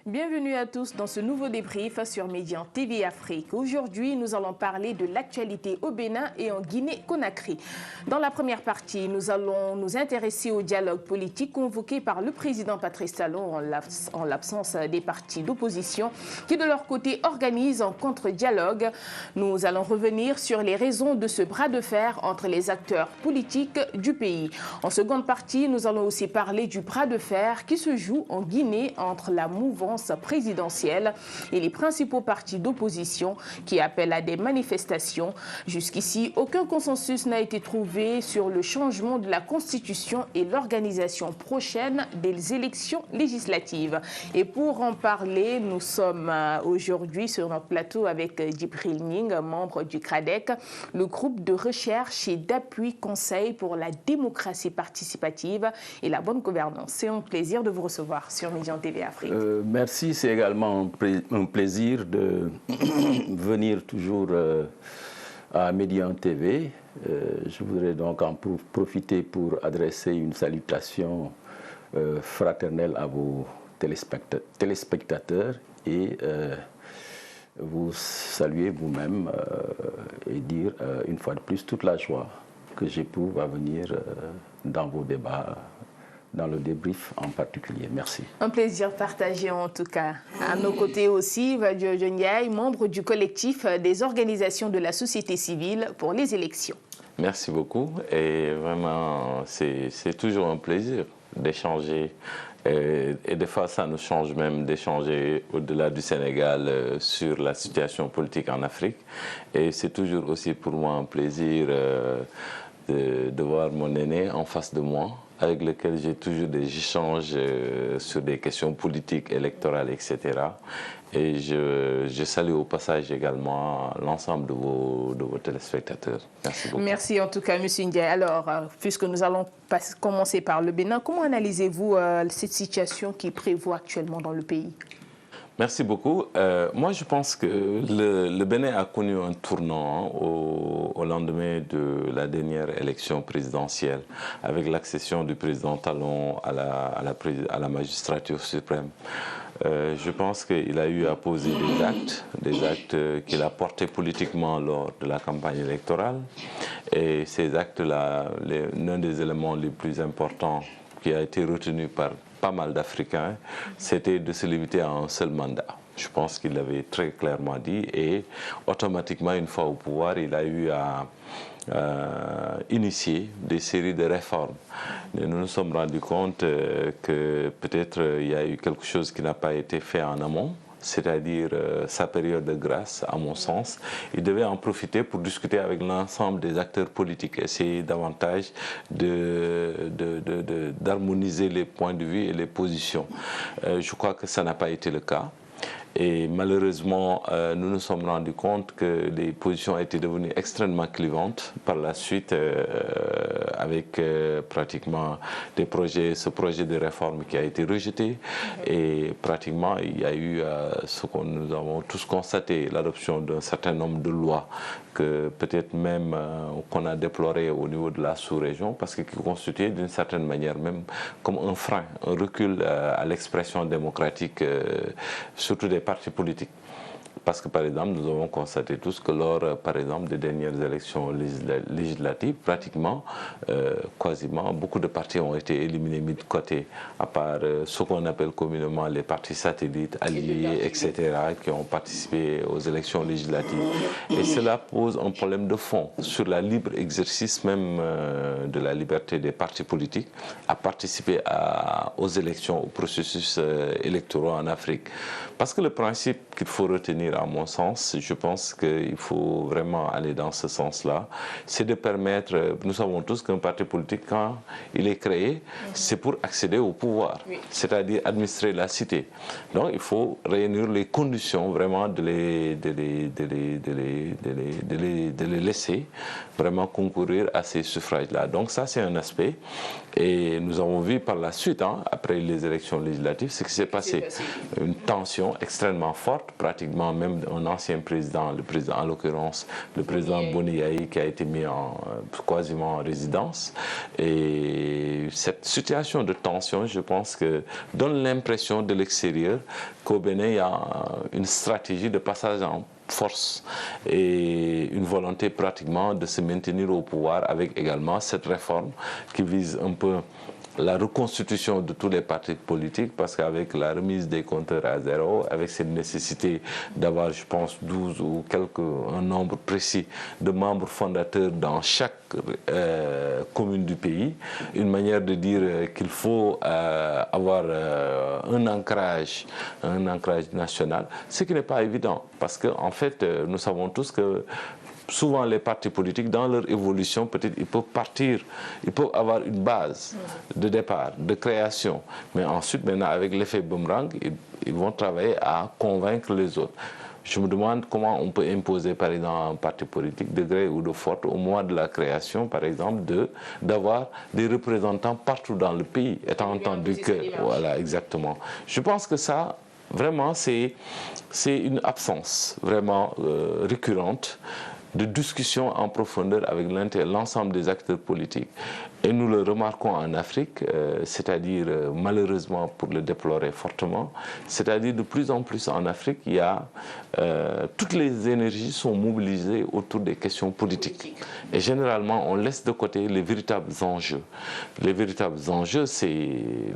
Bienvenue à tous dans ce nouveau débrief sur Médian TV Afrique. Aujourd'hui, nous allons parler de l'actualité au Bénin et en Guinée-Conakry. Dans la première partie, nous allons nous intéresser au dialogue politique convoqué par le président Patrice Talon en l'absence des partis d'opposition qui, de leur côté, organisent un contre-dialogue. Nous allons revenir sur les raisons de ce bras de fer entre les acteurs politiques du pays. En seconde partie, nous allons aussi parler du bras de fer qui se joue en Guinée entre la mouvance présidentielle et les principaux partis d'opposition qui appellent à des manifestations. Jusqu'ici, aucun consensus n'a été trouvé sur le changement de la Constitution et l'organisation prochaine des élections législatives. Et pour en parler, nous sommes aujourd'hui sur notre plateau avec Djibril Ning, membre du CRADEC, le groupe de recherche et d'appui conseil pour la démocratie participative et la bonne gouvernance. C'est un plaisir de vous recevoir sur Médian TV Afrique. Merci, c'est également un plaisir de venir toujours à Médian TV. Je voudrais donc en profiter pour adresser une salutation fraternelle à vos téléspectateurs et vous saluer vous-même et dire une fois de plus toute la joie que j'éprouve à venir dans vos débats, dans le débrief en particulier. Merci. Un plaisir partagé en tout cas. À nos côtés aussi, Vadio Ndiaye, membre du collectif des organisations de la société civile pour les élections. Merci beaucoup et vraiment c'est toujours un plaisir d'échanger et des fois ça nous change même d'échanger au-delà du Sénégal sur la situation politique en Afrique et c'est toujours aussi pour moi un plaisir de voir mon aîné en face de moi, avec lequel j'ai toujours des échanges sur des questions politiques, électorales, etc. Et je salue au passage également l'ensemble de vos téléspectateurs. Merci beaucoup. Merci en tout cas, M. Ndiaye. Alors, puisque nous allons commencer par le Bénin, comment analysez-vous cette situation qui prévaut actuellement dans le pays ? Merci beaucoup. Moi, je pense que le Bénin a connu un tournant au lendemain de la dernière élection présidentielle, avec l'accession du président Talon à la magistrature suprême. Je pense qu'il a eu à poser des actes qu'il a portés politiquement lors de la campagne électorale. Et ces actes-là, l'un des éléments les plus importants qui a été retenu par pas mal d'Africains, c'était de se limiter à un seul mandat. Je pense qu'il l'avait très clairement dit et automatiquement, une fois au pouvoir, il a eu à initier des séries de réformes. Et nous nous sommes rendus compte que peut-être il y a eu quelque chose qui n'a pas été fait en amont, c'est-à-dire sa période de grâce, à mon sens. Il devait en profiter pour discuter avec l'ensemble des acteurs politiques, essayer davantage d'harmoniser les points de vue et les positions. Je crois que ça n'a pas été le cas. Et malheureusement, nous nous sommes rendus compte que les positions étaient devenues extrêmement clivantes par la suite avec pratiquement ce projet de réforme qui a été rejeté. Et pratiquement, il y a eu ce que nous avons tous constaté, l'adoption d'un certain nombre de lois que peut-être même qu'on a déploré au niveau de la sous-région parce que qui constituait d'une certaine manière même comme un frein, un recul à l'expression démocratique, surtout des partis politiques. Parce que, par exemple, nous avons constaté tous que lors, par exemple, des dernières élections législatives, pratiquement, quasiment, beaucoup de partis ont été éliminés, mis de côté, à part ce qu'on appelle communément les partis satellites, alliés, etc., qui ont participé aux élections législatives. Et cela pose un problème de fond sur le libre exercice même de la liberté des partis politiques à participer aux élections, aux processus électoraux en Afrique. Parce que le principe qu'il faut retenir, à mon sens, je pense qu'il faut vraiment aller dans ce sens-là, c'est de permettre, nous savons tous qu'un parti politique, quand il est créé, c'est pour accéder au pouvoir, c'est-à-dire administrer la cité. Donc il faut réunir les conditions vraiment de les laisser vraiment concourir à ces suffrages-là. Donc ça, c'est un aspect. Et nous avons vu par la suite, après les élections législatives, ce qui s'est passé. Une tension extrêmement forte, pratiquement même un ancien président, le président en l'occurrence, le président Boni Yayi, qui a été mis quasiment en résidence. Et cette situation de tension, je pense que donne l'impression de l'extérieur qu'au Bénin, il y a une stratégie de passage en force et une volonté pratiquement de se maintenir au pouvoir, avec également cette réforme qui vise un peu la reconstitution de tous les partis politiques, parce qu'avec la remise des compteurs à zéro, avec cette nécessité d'avoir, je pense, 12 ou un nombre précis de membres fondateurs dans chaque commune du pays, une manière de dire qu'il faut avoir un ancrage national, ce qui n'est pas évident, parce qu'en fait, nous savons tous que souvent les partis politiques, dans leur évolution, peut-être ils peuvent avoir une base de départ, de création, mais ensuite, maintenant, avec l'effet boomerang, ils vont travailler à convaincre les autres. Je me demande comment on peut imposer, par exemple, à un parti politique, de gré ou de force, au moment de la création, par exemple, d'avoir des représentants partout dans le pays, étant entendu que... Voilà, exactement. Je pense que ça, vraiment, c'est une absence vraiment récurrente de discussion en profondeur avec l'ensemble des acteurs politiques. Et nous le remarquons en Afrique, c'est-à-dire malheureusement pour le déplorer fortement, c'est-à-dire de plus en plus en Afrique, il y a toutes les énergies sont mobilisées autour des questions politiques. Et généralement, on laisse de côté les véritables enjeux. Les véritables enjeux, c'est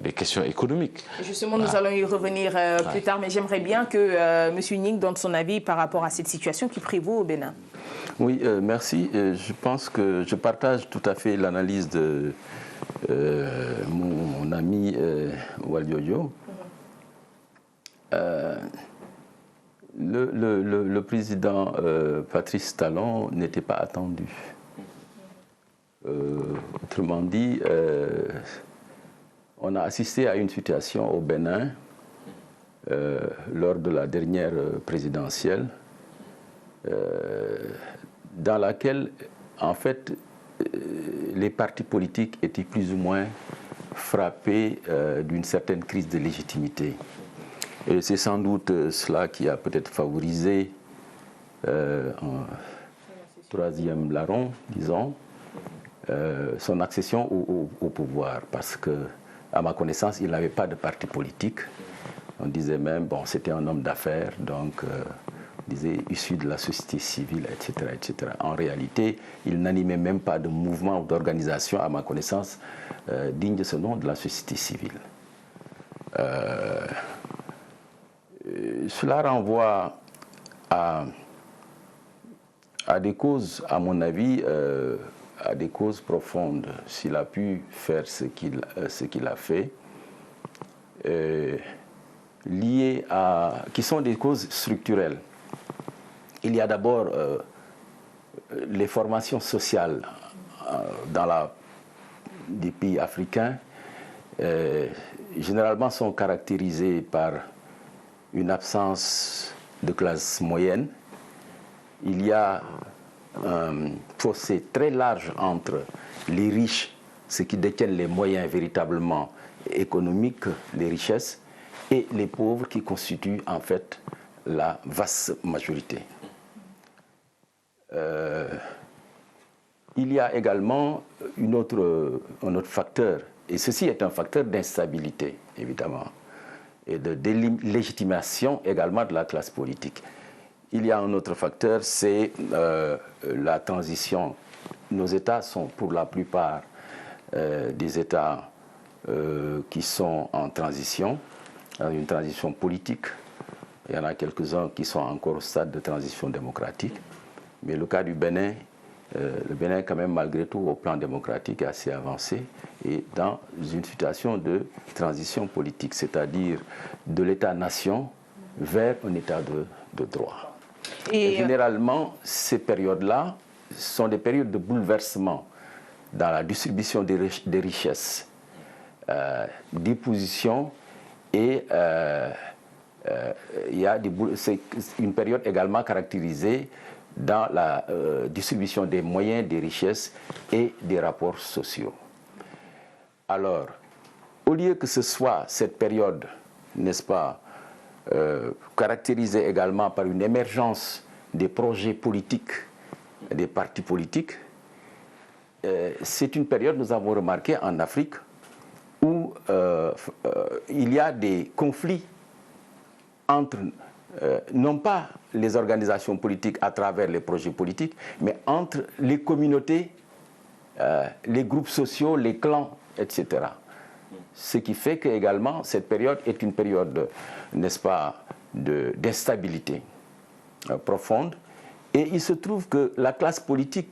les questions économiques. Justement, nous allons y revenir plus tard, mais j'aimerais bien que M. Ning donne son avis par rapport à cette situation qui prévaut au Bénin. Oui, merci. Je pense que je partage tout à fait l'analyse de mon ami Walioyo. Le président Patrice Talon n'était pas attendu. Autrement dit, on a assisté à une situation au Bénin lors de la dernière présidentielle dans laquelle, en fait, les partis politiques étaient plus ou moins frappés d'une certaine crise de légitimité. Et c'est sans doute cela qui a peut-être favorisé un troisième larron, disons, son accession au pouvoir. Parce que, à ma connaissance, il n'avait pas de parti politique. On disait même, bon, c'était un homme d'affaires, donc... disait issu de la société civile, etc., etc. En réalité, il n'animait même pas de mouvement ou d'organisation, à ma connaissance, digne de ce nom, de la société civile. Cela renvoie à des causes, à mon avis, à des causes profondes. S'il a pu faire ce qu'il a fait, liées qui sont des causes structurelles. Il y a d'abord les formations sociales des pays africains, généralement sont caractérisées par une absence de classe moyenne. Il y a un fossé très large entre les riches, ceux qui détiennent les moyens véritablement économiques, les richesses, et les pauvres qui constituent en fait la vaste majorité. Il y a également un autre facteur, et ceci est un facteur d'instabilité, évidemment, et de délégitimation également de la classe politique. Il y a un autre facteur, c'est la transition. Nos États sont pour la plupart des États qui sont en transition, une transition politique. Il y en a quelques-uns qui sont encore au stade de transition démocratique. Mais le cas du Bénin, le Bénin quand même malgré tout au plan démocratique est assez avancé et dans une situation de transition politique, c'est-à-dire de l'État-nation vers un État de droit. Et généralement, ces périodes-là sont des périodes de bouleversement dans la distribution des richesses, des positions et c'est une période également caractérisée dans la distribution des moyens, des richesses et des rapports sociaux. Alors, au lieu que ce soit cette période, n'est-ce pas, caractérisée également par une émergence des projets politiques, des partis politiques, c'est une période, nous avons remarqué en Afrique, où il y a des conflits entre, non pas les organisations politiques à travers les projets politiques, mais entre les communautés, les groupes sociaux, les clans, etc. Ce qui fait que également cette période est une période, n'est-ce pas, d'instabilité profonde. Et il se trouve que la classe politique,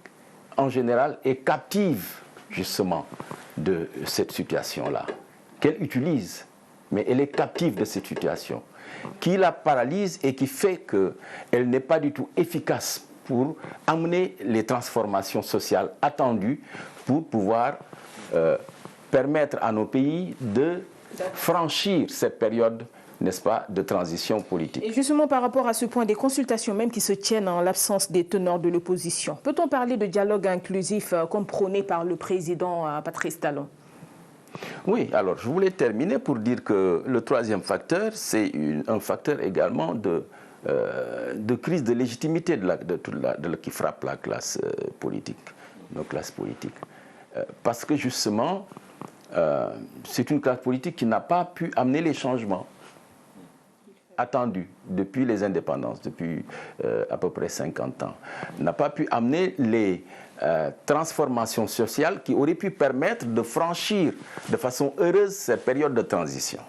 en général, est captive, justement, de cette situation-là, qu'elle utilise, mais elle est captive de cette situation, qui la paralyse et qui fait qu'elle n'est pas du tout efficace pour amener les transformations sociales attendues pour pouvoir permettre à nos pays de franchir cette période, n'est-ce pas, de transition politique. Et justement par rapport à ce point, des consultations même qui se tiennent en l'absence des teneurs de l'opposition, peut-on parler de dialogue inclusif comme prôné par le président Patrice Talon? Oui, alors je voulais terminer pour dire que le troisième facteur, c'est un facteur également de crise de légitimité qui frappe la classe politique, nos classes politiques. Parce que justement, c'est une classe politique qui n'a pas pu amener les changements attendus depuis les indépendances, depuis à peu près 50 ans, n'a pas pu amener les transformations sociales qui auraient pu permettre de franchir de façon heureuse cette période de transition.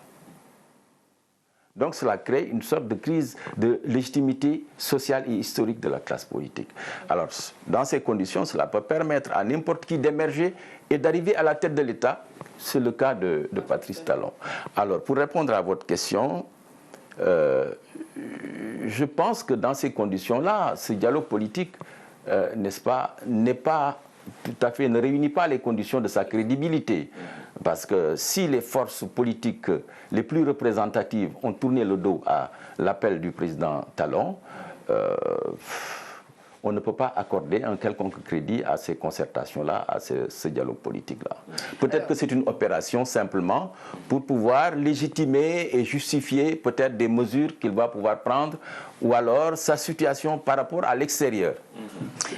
Donc cela crée une sorte de crise de légitimité sociale et historique de la classe politique. Alors, dans ces conditions, cela peut permettre à n'importe qui d'émerger et d'arriver à la tête de l'État. C'est le cas de Patrice Talon. Alors, pour répondre à votre question, je pense que dans ces conditions-là, ce dialogue politique, n'est-ce pas, n'est pas tout à fait, ne réunit pas les conditions de sa crédibilité. Parce que si les forces politiques les plus représentatives ont tourné le dos à l'appel du président Talon, on ne peut pas accorder un quelconque crédit à ces concertations-là, à ce dialogue politique-là. Peut-être que c'est une opération simplement pour pouvoir légitimer et justifier peut-être des mesures qu'il va pouvoir prendre ou alors sa situation par rapport à l'extérieur.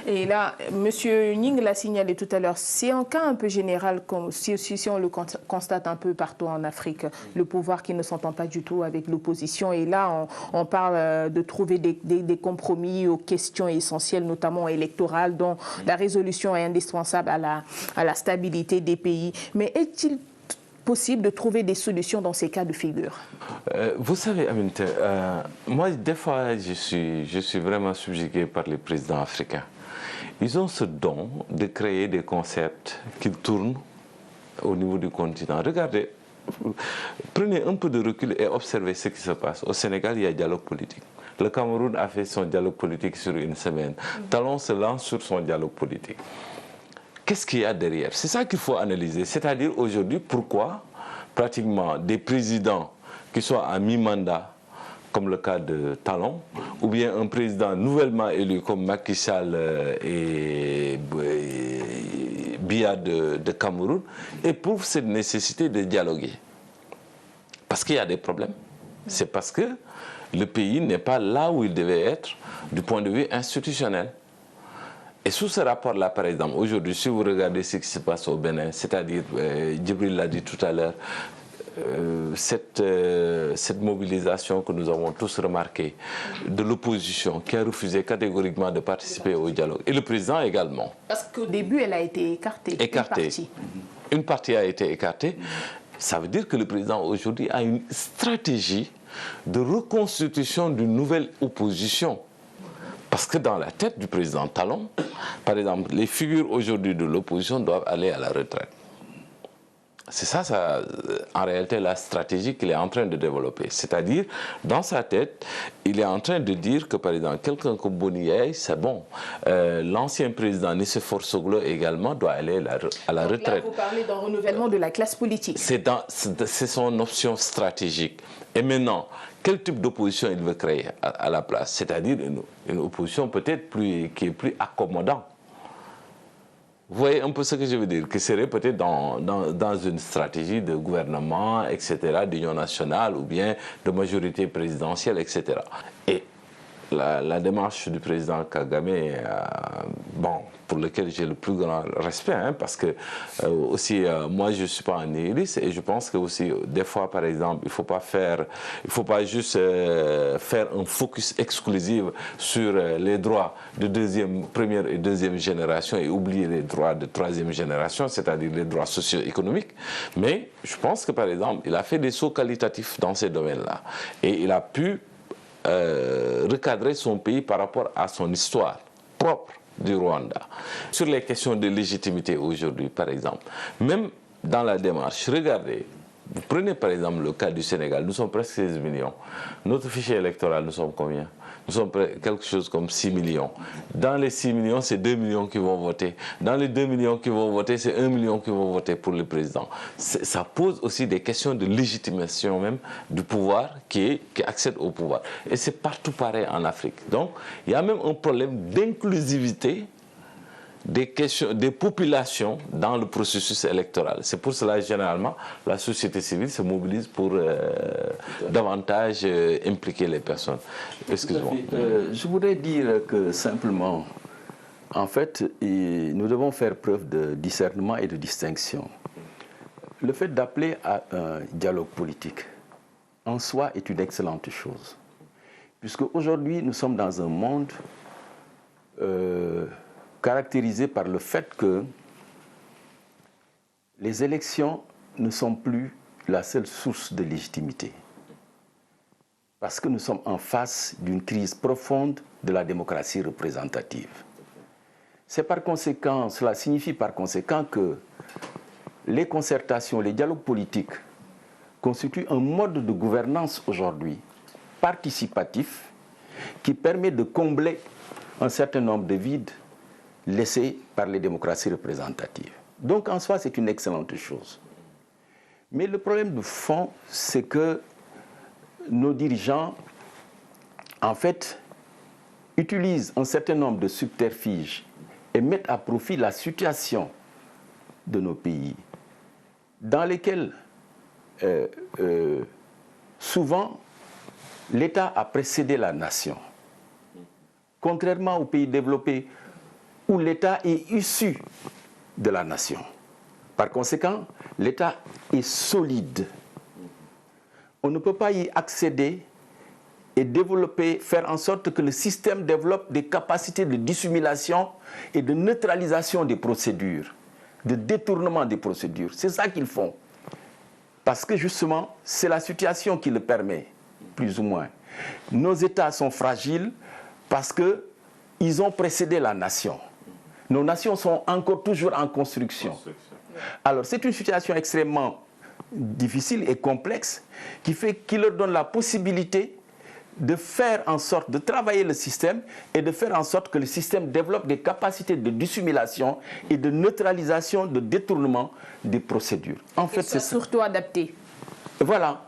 Et là, M. Ning l'a signalé tout à l'heure, c'est un cas un peu général, comme si on le constate un peu partout en Afrique, le pouvoir qui ne s'entend pas du tout avec l'opposition. Et là, on parle de trouver des compromis aux questions essentielles, notamment électorales, dont la résolution est indispensable à la stabilité des pays. Mais est-il possible de trouver des solutions dans ces cas de figure? Vous savez, Aminata, moi, des fois, je suis vraiment subjugué par les présidents africains. Ils ont ce don de créer des concepts qui tournent au niveau du continent. Regardez, prenez un peu de recul et observez ce qui se passe. Au Sénégal, il y a dialogue politique. Le Cameroun a fait son dialogue politique sur une semaine. Talon se lance sur son dialogue politique. Qu'est-ce qu'il y a derrière? C'est ça qu'il faut analyser. C'est-à-dire aujourd'hui, pourquoi pratiquement des présidents qui sont à mi-mandat, comme le cas de Talon, ou bien un président nouvellement élu comme Macky Sall et Biya de Cameroun, éprouvent cette nécessité de dialoguer. Parce qu'il y a des problèmes. C'est parce que le pays n'est pas là où il devait être du point de vue institutionnel. Et sous ce rapport-là, par exemple, aujourd'hui, si vous regardez ce qui se passe au Bénin, c'est-à-dire, Djibril l'a dit tout à l'heure, cette mobilisation que nous avons tous remarquée de l'opposition qui a refusé catégoriquement de participer au dialogue, et le président également. Parce qu'au début, elle a été écartée. Une partie a été écartée. Ça veut dire que le président aujourd'hui a une stratégie de reconstitution d'une nouvelle opposition. Parce que dans la tête du président Talon, par exemple, les figures aujourd'hui de l'opposition doivent aller à la retraite. C'est ça, en réalité, la stratégie qu'il est en train de développer. C'est-à-dire, dans sa tête, il est en train de dire que, par exemple, quelqu'un comme Boniaï, c'est bon. L'ancien président Nicéphore Soglo également doit aller à la retraite. Là, vous parlez d'un renouvellement de la classe politique. C'est son option stratégique. Et maintenant, quel type d'opposition il veut créer à la place? C'est-à-dire une opposition peut-être qui est plus accommodante. Vous voyez un peu ce que je veux dire, que serait peut-être dans une stratégie de gouvernement, etc., d'union nationale ou bien de majorité présidentielle, etc. Et la démarche du président Kagame, bon, pour lequel j'ai le plus grand respect, hein, parce que aussi, moi, je ne suis pas un nihiliste et je pense que aussi, des fois, par exemple, il ne faut pas juste faire un focus exclusif sur les droits de première et deuxième génération et oublier les droits de troisième génération, c'est-à-dire les droits socio-économiques. Mais je pense que, par exemple, il a fait des sauts qualitatifs dans ces domaines-là et il a pu recadrer son pays par rapport à son histoire propre du Rwanda. Sur les questions de légitimité aujourd'hui, par exemple, même dans la démarche, regardez, vous prenez par exemple le cas du Sénégal, nous sommes presque 16 millions. Notre fichier électoral, nous sommes combien? Nous sommes quelque chose comme 6 millions. Dans les 6 millions, c'est 2 millions qui vont voter. Dans les 2 millions qui vont voter, c'est 1 million qui vont voter pour le président. Ça pose aussi des questions de légitimation même du pouvoir qui accède au pouvoir. Et c'est partout pareil en Afrique. Donc, il y a même un problème d'inclusivité des populations dans le processus électoral. C'est pour cela, généralement, la société civile se mobilise pour davantage impliquer les personnes. Excusez-moi. Je voudrais dire que simplement, en fait, nous devons faire preuve de discernement et de distinction. Le fait d'appeler à un dialogue politique, en soi, est une excellente chose. Puisque aujourd'hui, nous sommes dans un monde caractérisé par le fait que les élections ne sont plus la seule source de légitimité. Parce que nous sommes en face d'une crise profonde de la démocratie représentative. Cela signifie par conséquent que les concertations, les dialogues politiques constituent un mode de gouvernance aujourd'hui participatif qui permet de combler un certain nombre de vides laissés par les démocraties représentatives. Donc en soi, c'est une excellente chose. Mais le problème de fond, c'est que nos dirigeants, en fait, utilisent un certain nombre de subterfuges et mettent à profit la situation de nos pays, dans lesquels souvent l'État a précédé la nation. Contrairement aux pays développés où l'État est issu de la nation. Par conséquent, l'État est solide. On ne peut pas y accéder et développer, faire en sorte que le système développe des capacités de dissimulation et de neutralisation des procédures, de détournement des procédures. C'est ça qu'ils font. Parce que justement, c'est la situation qui le permet, plus ou moins. Nos États sont fragiles parce qu'ils ont précédé la nation. Nos nations sont encore toujours en construction. Alors, c'est une situation extrêmement difficile et complexe qui leur donne la possibilité de faire en sorte de travailler le système et de faire en sorte que le système développe des capacités de dissimulation et de neutralisation, de détournement des procédures. En fait, c'est surtout adapté. Voilà.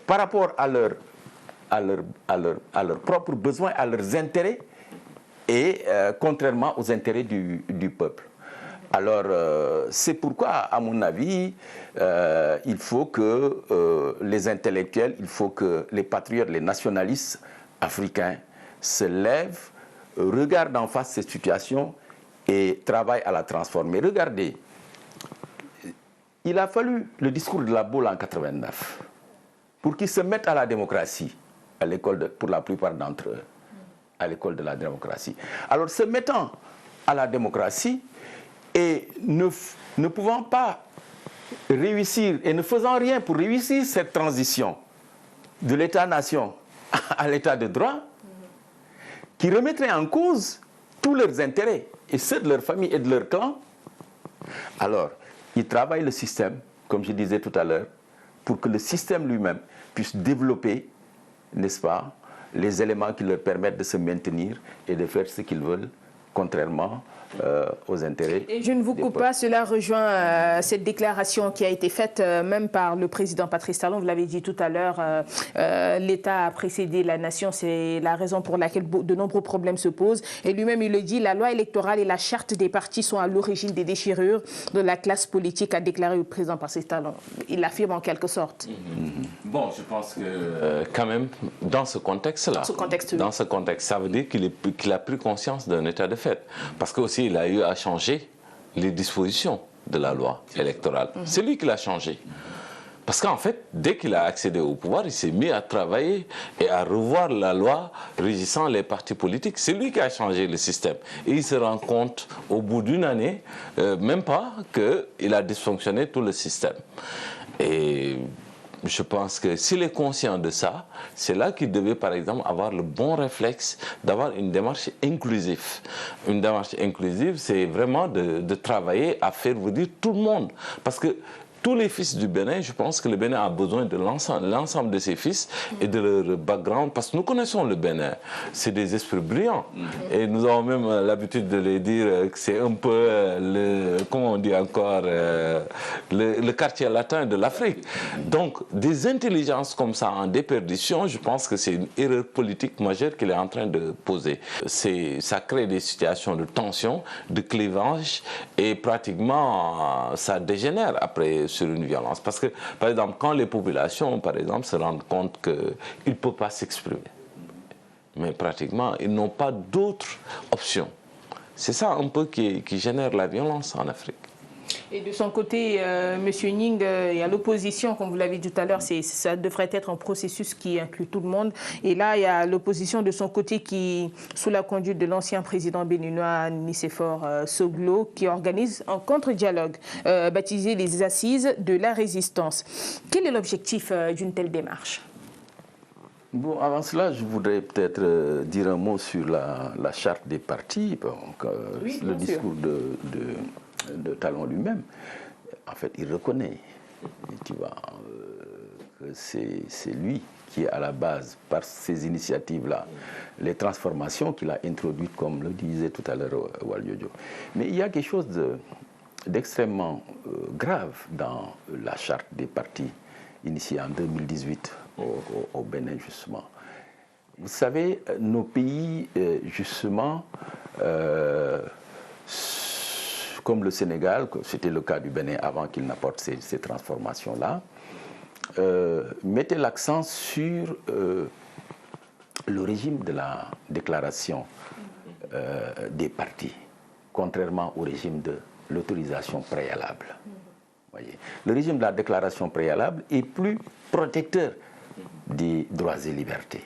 Par rapport à leurs propres besoins, à leurs intérêts, et contrairement aux intérêts du peuple. Alors, c'est pourquoi, à mon avis, il faut que les intellectuels, il faut que les patriotes, les nationalistes africains se lèvent, regardent en face cette situation et travaillent à la transformer. Regardez, il a fallu le discours de la Baule en 89 pour qu'ils se mettent à la démocratie, à l'école, pour la plupart d'entre eux, à l'école de la démocratie. Alors, se mettant à la démocratie et ne pouvant pas réussir et ne faisant rien pour réussir cette transition de l'État-nation à l'État de droit, qui remettrait en cause tous leurs intérêts et ceux de leur famille et de leur clan, alors ils travaillent le système, comme je disais tout à l'heure, pour que le système lui-même puisse développer, n'est-ce pas, les éléments qui leur permettent de se maintenir et de faire ce qu'ils veulent contrairement aux intérêts. Et je ne vous coupe pas, cela rejoint cette déclaration qui a été faite même par le président Patrice Talon. Vous l'avez dit tout à l'heure, l'État a précédé la nation, c'est la raison pour laquelle de nombreux problèmes se posent. Et lui-même, il le dit, la loi électorale et la charte des partis sont à l'origine des déchirures de la classe politique, a déclaré le président Patrice Talon. Il l'affirme en quelque sorte. Bon, je pense que quand même, dans ce contexte-là, dans ce contexte, ça veut dire qu'il a pris conscience d'un état de fait. Parce que aussi, il a eu à changer les dispositions de la loi électorale. C'est lui qui l'a changé. Parce qu'en fait, dès qu'il a accédé au pouvoir, il s'est mis à travailler et à revoir la loi régissant les partis politiques. C'est lui qui a changé le système. Et il se rend compte, au bout d'une année, même pas, qu'il a dysfonctionné tout le système. Et je pense que s'il est conscient de ça, c'est là qu'il devait, par exemple, avoir le bon réflexe d'avoir une démarche inclusive. Une démarche inclusive, c'est vraiment de travailler à faire venir tout le monde. Parce que tous les fils du Bénin, je pense que le Bénin a besoin de l'ensemble de ses fils et de leur background, parce que nous connaissons le Bénin, c'est des esprits brillants. Et nous avons même l'habitude de les dire que c'est un peu, comment on dit encore, le quartier latin de l'Afrique. Donc, des intelligences comme ça en déperdition, je pense que c'est une erreur politique majeure qu'il est en train de poser. Ça crée des situations de tension, de clivage, et pratiquement, ça dégénère après sur une violence. Parce que, par exemple, quand les populations, par exemple, se rendent compte qu'ils ne peuvent pas s'exprimer, mais pratiquement, ils n'ont pas d'autres options. C'est ça un peu qui génère la violence en Afrique. Et de son côté, M. Ning, il y a l'opposition, comme vous l'avez dit tout à l'heure, ça devrait être un processus qui inclut tout le monde. Et là, il y a l'opposition de son côté qui, sous la conduite de l'ancien président béninois Nicéphore Soglo, qui organise un contre-dialogue baptisé les Assises de la Résistance. Quel est l'objectif d'une telle démarche ? Bon, avant cela, je voudrais peut-être dire un mot sur la charte des partis, donc, oui, le discours de Talon lui-même. En fait, il reconnaît, tu vois, que c'est lui qui est à la base, par ces initiatives-là, les transformations qu'il a introduites, comme le disait tout à l'heure Waliodio. Mais il y a quelque chose d'extrêmement grave dans la charte des partis initiée en 2018 au Bénin, justement. Vous savez, nos pays, justement, comme le Sénégal, c'était le cas du Bénin avant qu'il n'apporte ces transformations-là, mettaient l'accent sur le régime de la déclaration des partis, contrairement au régime de l'autorisation préalable. Voyez. Le régime de la déclaration préalable est plus protecteur des droits et libertés,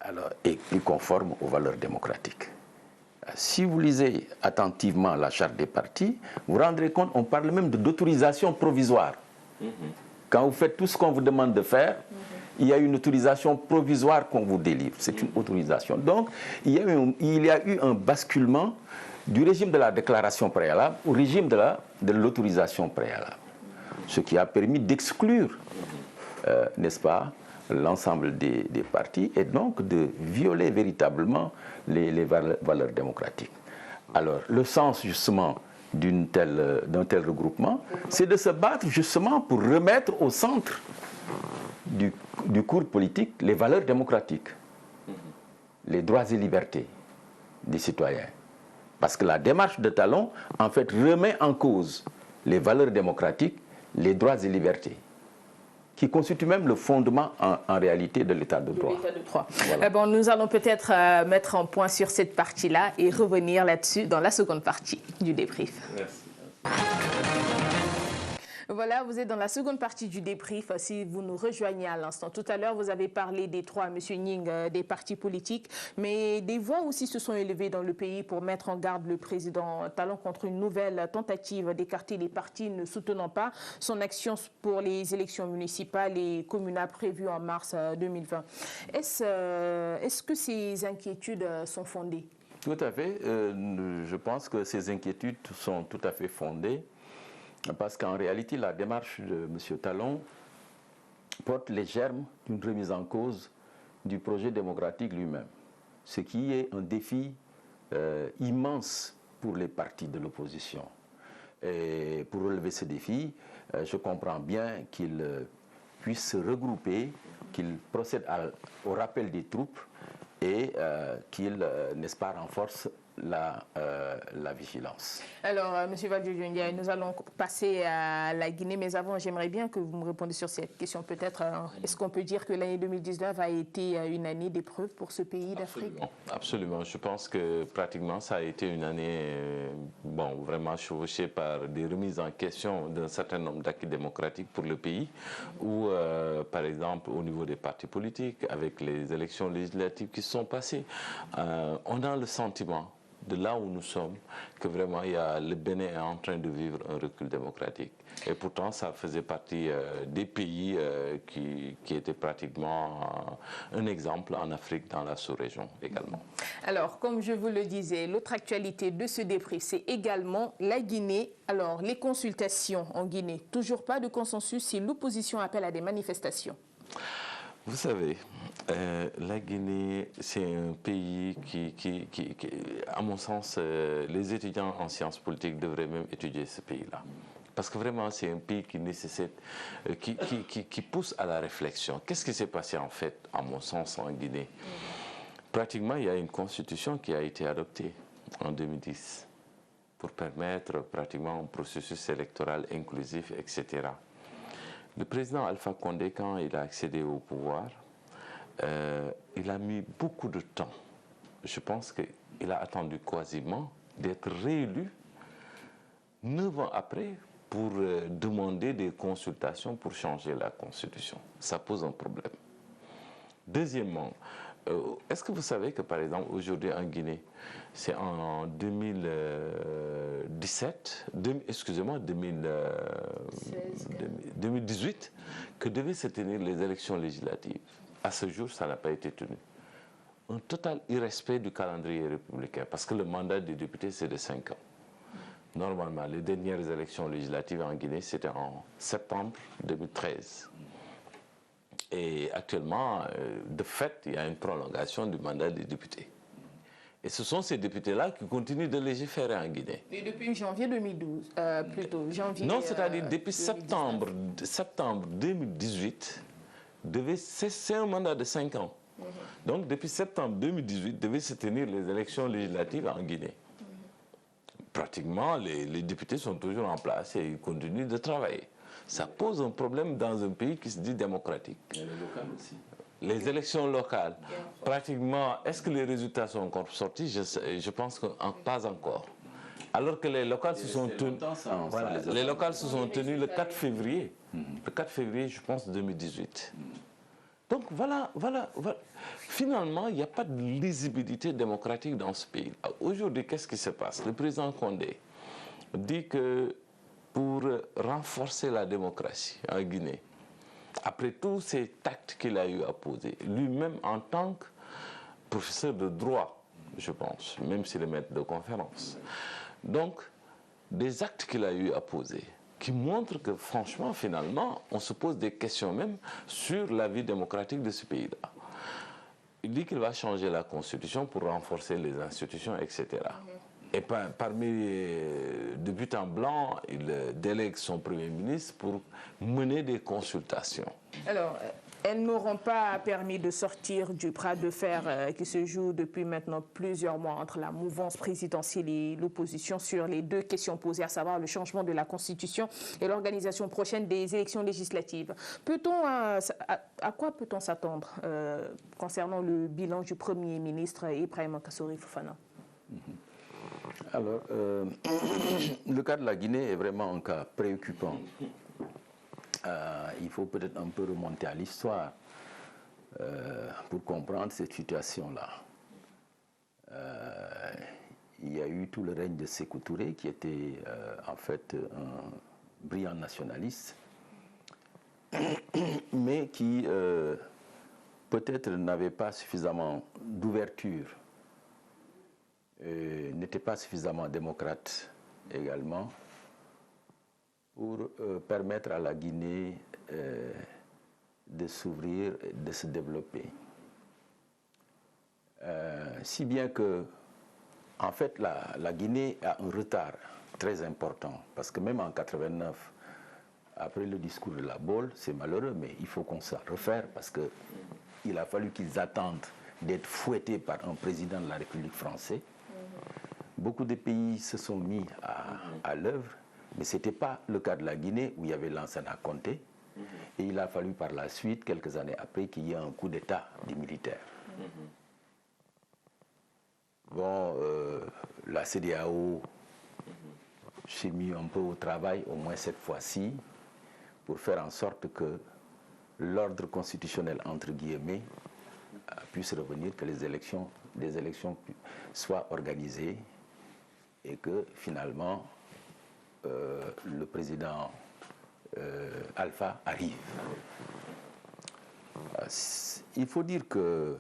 alors, et plus conforme aux valeurs démocratiques. Si vous lisez attentivement la charte des partis, vous vous rendrez compte, on parle même d'autorisation provisoire. Quand vous faites tout ce qu'on vous demande de faire, il y a une autorisation provisoire qu'on vous délivre. C'est une autorisation. Donc, il y a eu un basculement du régime de la déclaration préalable au régime de l'autorisation préalable. Ce qui a permis d'exclure, n'est-ce pas, l'ensemble des partis et donc de violer véritablement les valeurs démocratiques. Alors, le sens justement d'un tel regroupement, c'est de se battre justement pour remettre au centre du cours politique les valeurs démocratiques, les droits et libertés des citoyens. Parce que la démarche de Talon, en fait, remet en cause les valeurs démocratiques, les droits et libertés, qui constitue même le fondement en réalité de l'état de droit. Voilà. Bon, nous allons peut-être mettre un point sur cette partie-là et revenir là-dessus dans la seconde partie du débrief. Merci. Voilà, vous êtes dans la seconde partie du débrief. Si vous nous rejoignez à l'instant, tout à l'heure, vous avez parlé des trois, M. Ning, des partis politiques, mais des voix aussi se sont élevées dans le pays pour mettre en garde le président Talon contre une nouvelle tentative d'écarter les partis ne soutenant pas son action pour les élections municipales et communales prévues en mars 2020. Est-ce que ces inquiétudes sont fondées? Tout à fait. Je pense que ces inquiétudes sont tout à fait fondées. Parce qu'en réalité, la démarche de M. Talon porte les germes d'une remise en cause du projet démocratique lui-même, ce qui est un défi immense pour les partis de l'opposition. Et pour relever ce défi, je comprends bien qu'ils puissent se regrouper, qu'ils procèdent au rappel des troupes et qu'ils, n'est-ce pas, renforcent la vigilance. Alors, M. Valdiodio, nous allons passer à la Guinée, mais avant, j'aimerais bien que vous me répondiez sur cette question. Peut-être, est-ce qu'on peut dire que l'année 2019 a été une année d'épreuve pour ce pays d'Afrique? Absolument. Je pense que pratiquement, ça a été une année vraiment chevauchée par des remises en question d'un certain nombre d'acquis démocratiques pour le pays, où, par exemple, au niveau des partis politiques, avec les élections législatives qui se sont passées, on a le sentiment, de là où nous sommes, que vraiment le Bénin est en train de vivre un recul démocratique. Et pourtant, ça faisait partie des pays qui étaient pratiquement un exemple en Afrique, dans la sous-région également. Alors, comme je vous le disais, l'autre actualité de ce débrief, c'est également la Guinée. Alors, les consultations en Guinée, toujours pas de consensus si l'opposition appelle à des manifestations. Vous savez, la Guinée, c'est un pays qui à mon sens, les étudiants en sciences politiques devraient même étudier ce pays-là. Parce que vraiment, c'est un pays qui nécessite, qui pousse à la réflexion. Qu'est-ce qui s'est passé en fait, à mon sens, en Guinée? Pratiquement, il y a une constitution qui a été adoptée en 2010 pour permettre pratiquement un processus électoral inclusif, etc. Le président Alpha Condé, quand il a accédé au pouvoir, il a mis beaucoup de temps. Je pense qu'il a attendu quasiment d'être réélu 9 ans après pour demander des consultations pour changer la constitution. Ça pose un problème. Deuxièmement, est-ce que vous savez que par exemple aujourd'hui en Guinée, c'est en 2018 que devaient se tenir les élections législatives. À ce jour, ça n'a pas été tenu. Un total irrespect du calendrier républicain, parce que le mandat des députés, c'est de 5 ans. Normalement, les dernières élections législatives en Guinée, c'était en septembre 2013. Et actuellement, de fait, il y a une prolongation du mandat des députés. Et ce sont ces députés-là qui continuent de légiférer en Guinée. Et depuis janvier 2012, plutôt janvier. Non, c'est-à-dire depuis septembre 2018, c'est un mandat de 5 ans. Donc depuis septembre 2018, devaient se tenir les élections législatives en Guinée. Pratiquement, les députés sont toujours en place et ils continuent de travailler. Ça pose un problème dans un pays qui se dit démocratique. Et les locales aussi. Les élections locales, pratiquement, est-ce que les résultats sont encore sortis? Je pense que pas encore. Alors que les locales se sont tenues, les locales se sont tenues le 4 février. Le 4 février, je pense, 2018. Donc voilà. Finalement, il n'y a pas de lisibilité démocratique dans ce pays. Aujourd'hui, qu'est-ce qui se passe? Le président Condé dit que pour renforcer la démocratie en Guinée, après tous ces actes qu'il a eu à poser, lui-même en tant que professeur de droit, je pense, même s'il est maître de conférence. Donc, des actes qu'il a eu à poser, qui montrent que franchement, finalement, on se pose des questions même sur la vie démocratique de ce pays-là. Il dit qu'il va changer la constitution pour renforcer les institutions, etc. Et parmi de but en blanc, il délègue son Premier ministre pour mener des consultations. Alors, elles n'auront pas permis de sortir du bras de fer qui se joue depuis maintenant plusieurs mois entre la mouvance présidentielle et l'opposition sur les deux questions posées, à savoir le changement de la Constitution et l'organisation prochaine des élections législatives. À quoi peut-on s'attendre concernant le bilan du Premier ministre Ibrahima Kassori Fofana? Alors, le cas de la Guinée est vraiment un cas préoccupant. Il faut peut-être un peu remonter à l'histoire pour comprendre cette situation-là. Il y a eu tout le règne de Sékou Touré, qui était en fait un brillant nationaliste, mais qui peut-être n'avait pas suffisamment d'ouverture, n'était pas suffisamment démocrate également, pour permettre à la Guinée de s'ouvrir, de se développer. Si bien que En fait, la Guinée a un retard très important, parce que même en 89, après le discours de la Baule, c'est malheureux, mais il faut qu'on s'en refaire, parce qu'il a fallu qu'ils attendent d'être fouettés par un président de la République française. Beaucoup de pays se sont mis à l'œuvre, mais ce n'était pas le cas de la Guinée, où il y avait Lansana Conté, et il a fallu par la suite, quelques années après, qu'il y ait un coup d'État des militaires. Bon, la CEDEAO s'est mis un peu au travail, au moins cette fois-ci, pour faire en sorte que l'ordre constitutionnel, entre guillemets, puisse revenir, que les élections soient organisées et que finalement le président Alpha arrive. Il faut dire que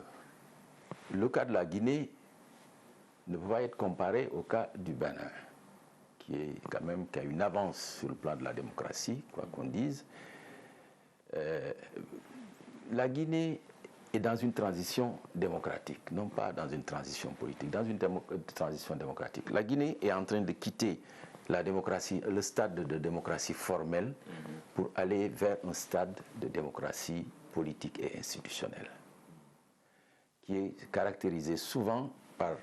le cas de la Guinée ne peut pas être comparé au cas du Bénin, qui a une avance sur le plan de la démocratie, quoi qu'on dise. La Guinée est dans une transition démocratique, non pas dans une transition politique, dans une transition démocratique. La Guinée est en train de quitter la démocratie, le stade de démocratie formelle pour aller vers un stade de démocratie politique et institutionnelle, qui est caractérisé souvent par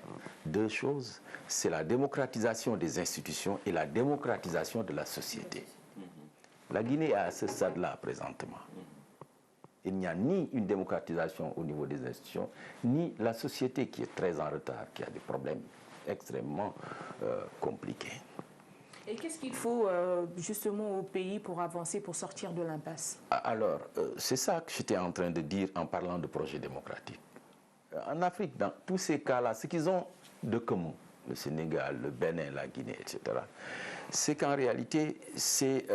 deux choses, c'est la démocratisation des institutions et la démocratisation de la société. La Guinée est à ce stade-là présentement. Il n'y a ni une démocratisation au niveau des institutions, ni la société qui est très en retard, qui a des problèmes extrêmement compliqués. Et qu'est-ce qu'il faut justement au pays pour avancer, pour sortir de l'impasse? Alors, c'est ça que j'étais en train de dire en parlant de projet démocratique. En Afrique, dans tous ces cas-là, ce qu'ils ont de commun, le Sénégal, le Bénin, la Guinée, etc., c'est qu'en réalité, c'est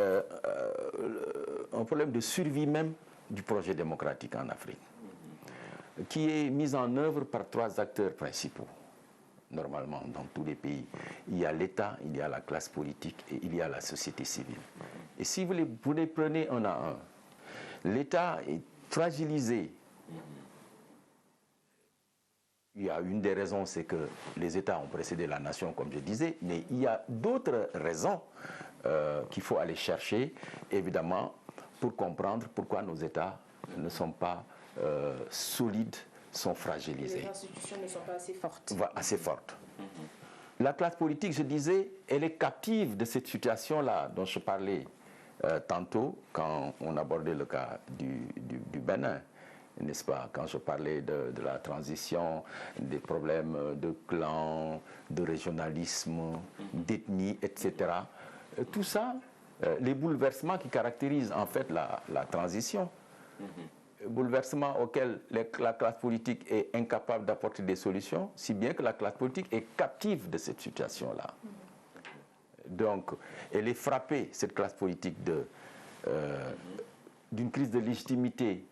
un problème de survie même du projet démocratique en Afrique, qui est mis en œuvre par trois acteurs principaux. Normalement, dans tous les pays, il y a l'État, il y a la classe politique et il y a la société civile. Et si vous les prenez un à un, l'État est fragilisé. Il y a une des raisons, c'est que les États ont précédé la nation, comme je disais, mais il y a d'autres raisons qu'il faut aller chercher, évidemment, pour comprendre pourquoi nos États ne sont pas solides, sont fragilisés. Les institutions ne sont pas assez fortes. Assez fortes. La classe politique, je disais, elle est captive de cette situation-là dont je parlais tantôt quand on abordait le cas du Bénin. N'est-ce pas, quand je parlais de la transition, des problèmes de clans, de régionalisme, d'ethnie, etc. Tout ça, les bouleversements qui caractérisent en fait la transition, bouleversements auxquels la classe politique est incapable d'apporter des solutions, si bien que la classe politique est captive de cette situation-là. Donc, elle est frappée, cette classe politique, d'une crise de légitimité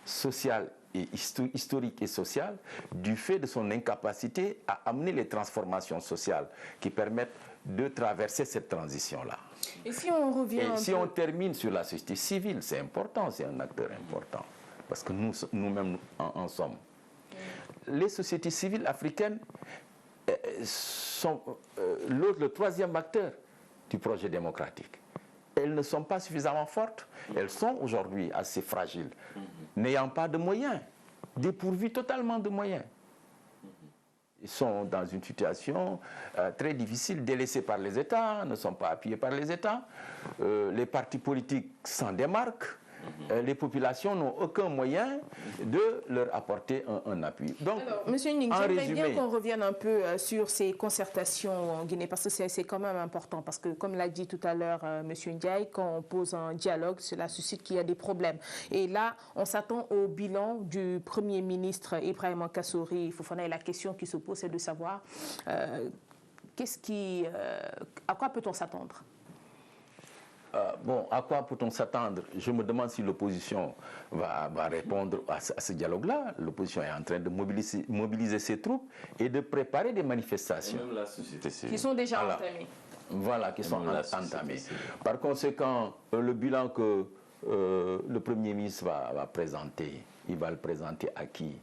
sociale et historique et sociale du fait de son incapacité à amener les transformations sociales qui permettent de traverser cette transition-là. Et si on revient on termine sur la société civile, c'est important, c'est un acteur important, parce que nous-mêmes en sommes. Les sociétés civiles africaines sont le troisième acteur du projet démocratique. Elles ne sont pas suffisamment fortes, elles sont aujourd'hui assez fragiles, n'ayant pas de moyens, dépourvues totalement de moyens. Ils sont dans une situation très difficile, délaissés par les États, ne sont pas appuyés par les États. Les partis politiques s'en démarquent. Les populations n'ont aucun moyen de leur apporter un appui. Donc, alors, Monsieur Ning, j'aimerais bien qu'on revienne un peu sur ces concertations en Guinée, parce que c'est quand même important, parce que comme l'a dit tout à l'heure Monsieur Ndiaye, quand on pose un dialogue, cela suscite qu'il y a des problèmes. Et là, on s'attend au bilan du Premier ministre Ibrahima Kassori Fofana, et la question qui se pose, c'est de savoir à quoi peut-on s'attendre? À quoi peut-on s'attendre? Je me demande si l'opposition va répondre à ce dialogue-là. L'opposition est en train de mobiliser ses troupes et de préparer des manifestations. Et même la société civile. Qui sont déjà entamées. Voilà, qui sont entamées. Par conséquent, le bilan que le Premier ministre va présenter, il va le présenter à qui?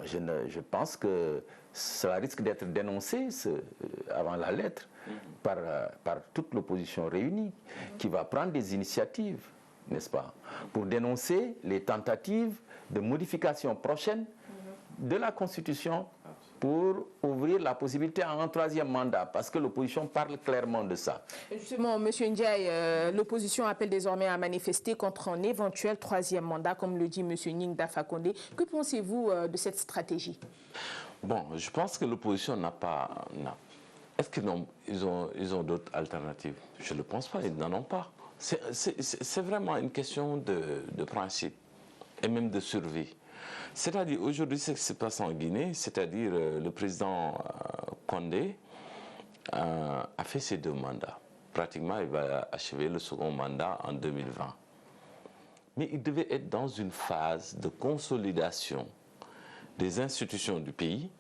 Je pense que cela risque d'être dénoncé avant la lettre par toute l'opposition réunie qui va prendre des initiatives, n'est-ce pas, pour dénoncer les tentatives de modification prochaine de la Constitution pour ouvrir la possibilité à un troisième mandat, parce que l'opposition parle clairement de ça. Justement, M. Ndiaye, l'opposition appelle désormais à manifester contre un éventuel troisième mandat, comme le dit M. Ning d'Alpha Condé. Que pensez-vous de cette stratégie? Bon, je pense que l'opposition n'a pas... Est-ce qu'ils ont d'autres alternatives? Je ne le pense pas, ils n'en ont pas. C'est vraiment une question de principe et même de survie. C'est-à-dire, aujourd'hui, ce qui se passe en Guinée, c'est-à-dire le président Condé a fait ses 2 mandats. Pratiquement, il va achever le second mandat en 2020. Mais il devait être dans une phase de consolidation des institutions du pays,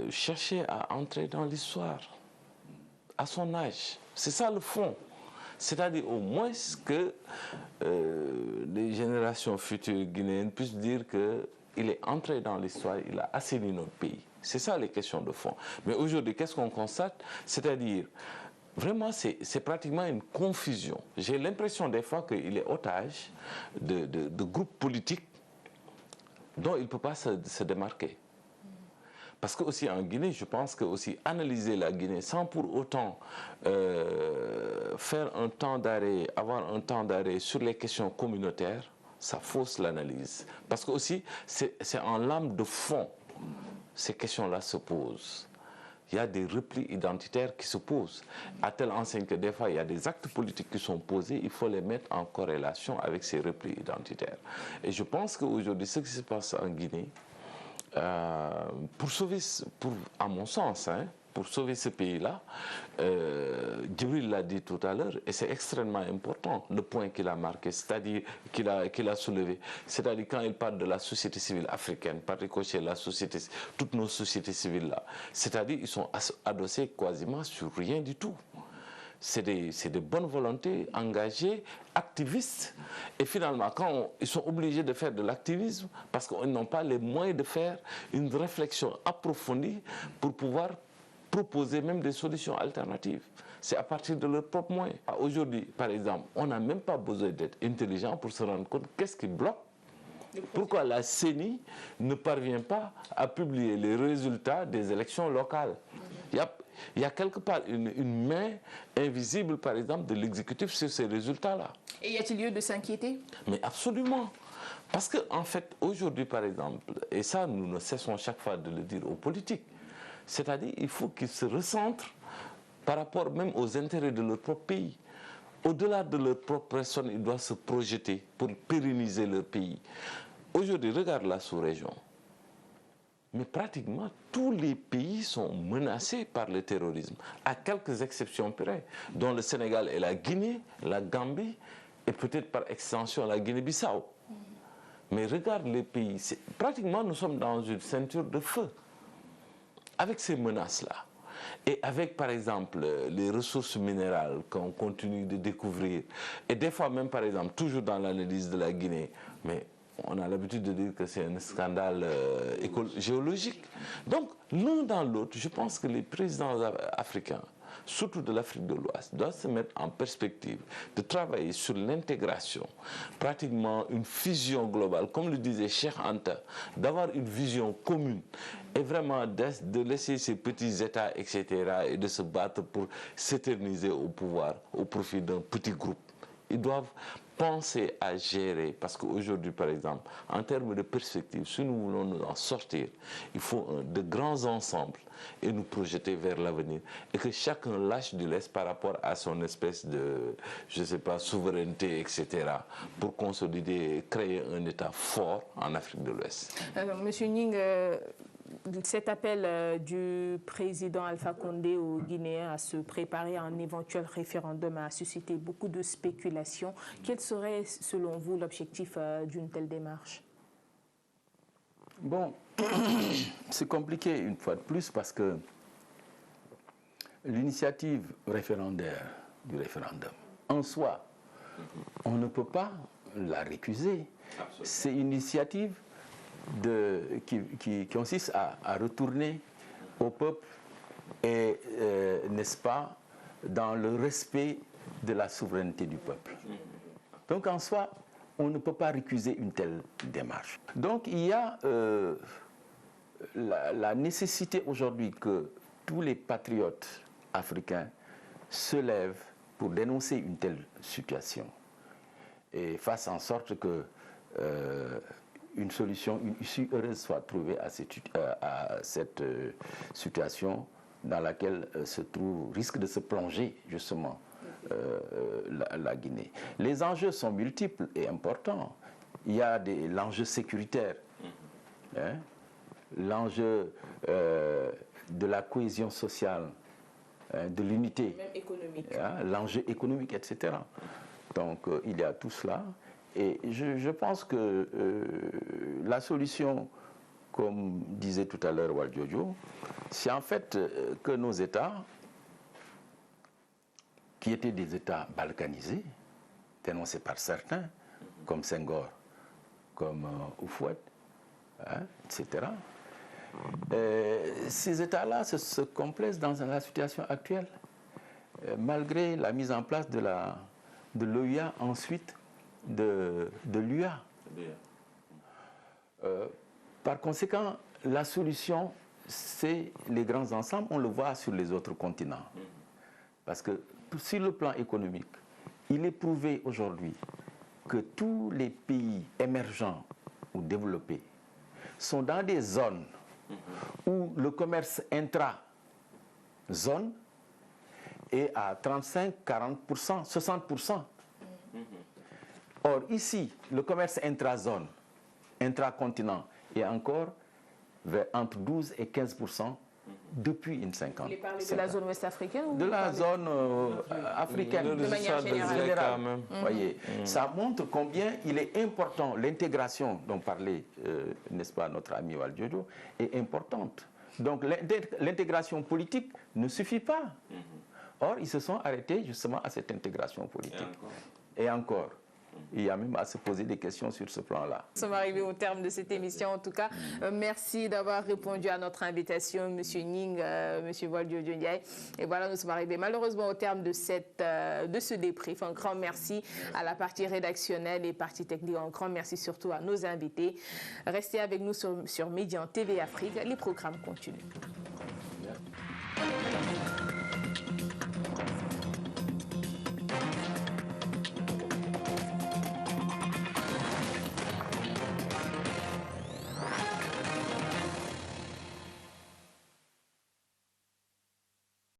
chercher à entrer dans l'histoire à son âge. C'est ça le fond. C'est-à-dire au moins que les générations futures guinéennes puissent dire qu'il est entré dans l'histoire, il a assaini notre pays. C'est ça les questions de fond. Mais aujourd'hui, qu'est-ce qu'on constate? C'est-à-dire, vraiment, c'est pratiquement une confusion. J'ai l'impression des fois qu'il est otage de groupes politiques dont il ne peut pas se démarquer. Parce que aussi en Guinée, je pense que aussi analyser la Guinée sans pour autant faire un temps d'arrêt, avoir un temps d'arrêt sur les questions communautaires, ça fausse l'analyse. Parce que aussi, c'est en lame de fond, ces questions-là se posent. Il y a des replis identitaires qui se posent. À telle enseigne que des fois, il y a des actes politiques qui sont posés, il faut les mettre en corrélation avec ces replis identitaires. Et je pense qu'aujourd'hui, ce qui se passe en Guinée, pour sauver, à mon sens, pour sauver ce pays-là, Djibril l'a dit tout à l'heure, et c'est extrêmement important, le point qu'il a marqué, c'est-à-dire qu'il a soulevé. C'est-à-dire quand il parle de la société civile africaine, par ricochet, toutes nos sociétés civiles-là, c'est-à-dire ils sont adossés quasiment sur rien du tout. C'est des bonnes volontés engagées, activistes. Et finalement, quand ils sont obligés de faire de l'activisme, parce qu'ils n'ont pas les moyens de faire une réflexion approfondie pour pouvoir proposer même des solutions alternatives. C'est à partir de leurs propres moyens. Aujourd'hui, par exemple, on n'a même pas besoin d'être intelligent pour se rendre compte qu'est-ce qui bloque. Pourquoi la CENI ne parvient pas à publier les résultats des élections locales? Il y a quelque part une main invisible, par exemple, de l'exécutif sur ces résultats-là. Et y a-t-il lieu de s'inquiéter? Mais absolument. Parce qu'en fait, aujourd'hui, par exemple, et ça, nous ne cessons chaque fois de le dire aux politiques, c'est-à-dire il faut qu'ils se recentrent par rapport même aux intérêts de leur propre pays. Au-delà de leur propre personne, ils doivent se projeter pour pérenniser leur pays. Aujourd'hui, regarde la sous-région. Mais pratiquement tous les pays sont menacés par le terrorisme, à quelques exceptions près, dont le Sénégal et la Guinée, la Gambie, et peut-être par extension la Guinée-Bissau. Mais regarde les pays, pratiquement nous sommes dans une ceinture de feu, avec ces menaces-là. Et avec, par exemple, les ressources minérales qu'on continue de découvrir, et des fois même, par exemple, toujours dans l'analyse de la Guinée, mais on a l'habitude de dire que c'est un scandale géologique. Donc, l'un dans l'autre, je pense que les présidents africains, surtout de l'Afrique de l'Ouest, doivent se mettre en perspective de travailler sur l'intégration, pratiquement une fusion globale, comme le disait Cheikh Anta, d'avoir une vision commune et vraiment de laisser ces petits États, etc., et de se battre pour s'éterniser au pouvoir au profit d'un petit groupe. Ils doivent penser à gérer, parce qu'aujourd'hui, par exemple, en termes de perspective, si nous voulons nous en sortir, il faut de grands ensembles et nous projeter vers l'avenir. Et que chacun lâche du lest par rapport à son espèce de, je ne sais pas, souveraineté, etc., pour consolider et créer un État fort en Afrique de l'Ouest. Alors, M. Ning, cet appel du président Alpha Condé aux Guinéens à se préparer à un éventuel référendum a suscité beaucoup de spéculations. Quel serait, selon vous, l'objectif d'une telle démarche? Bon, c'est compliqué une fois de plus parce que l'initiative référendaire du référendum, en soi, on ne peut pas la récuser. C'est une initiative qui consiste à retourner au peuple et, n'est-ce pas, dans le respect de la souveraineté du peuple. Donc en soi, on ne peut pas récuser une telle démarche. Donc il y a la nécessité aujourd'hui que tous les patriotes africains se lèvent pour dénoncer une telle situation et fassent en sorte que une solution, une issue heureuse soit trouvée à cette situation dans laquelle risque de se plonger justement la Guinée. Les enjeux sont multiples et importants. Il y a l'enjeu sécuritaire, hein, l'enjeu de la cohésion sociale, de l'unité, même économique, hein, l'enjeu économique, etc. Donc il y a tout cela. Et je pense que la solution, comme disait tout à l'heure Waldjojo, c'est en fait que nos États, qui étaient des États balkanisés, dénoncés par certains, comme Senghor, comme Houphouët, hein, etc., ces États-là se complaisent dans la situation actuelle, malgré la mise en place de l'OUA, ensuite de l'UA. Par conséquent, la solution, c'est les grands ensembles. On le voit sur les autres continents. Parce que sur le plan économique, il est prouvé aujourd'hui que tous les pays émergents ou développés sont dans des zones où le commerce intra-zone est à 35, 40%, 60%. Or, ici, le commerce intra-zone, intra-continent, est encore entre 12 et 15% depuis une 50. Vous voulez parler de la zone ouest africaine ou de la zone africaine. De manière générale. Voyez, ça montre combien il est important, l'intégration dont parlait, n'est-ce pas, notre ami Waldjojo, est importante. Donc l'intégration politique ne suffit pas. Or, ils se sont arrêtés justement à cette intégration politique. Et encore. Il y a même à se poser des questions sur ce plan-là. Nous sommes arrivés au terme de cette émission. En tout cas, merci d'avoir répondu à notre invitation, M. Ning, M. Waldjojo Ndiaye. Et voilà, nous sommes arrivés malheureusement au terme de ce débrief. Un grand merci à la partie rédactionnelle et partie technique. Un grand merci surtout à nos invités. Restez avec nous sur Médian TV Afrique. Les programmes continuent. Merci.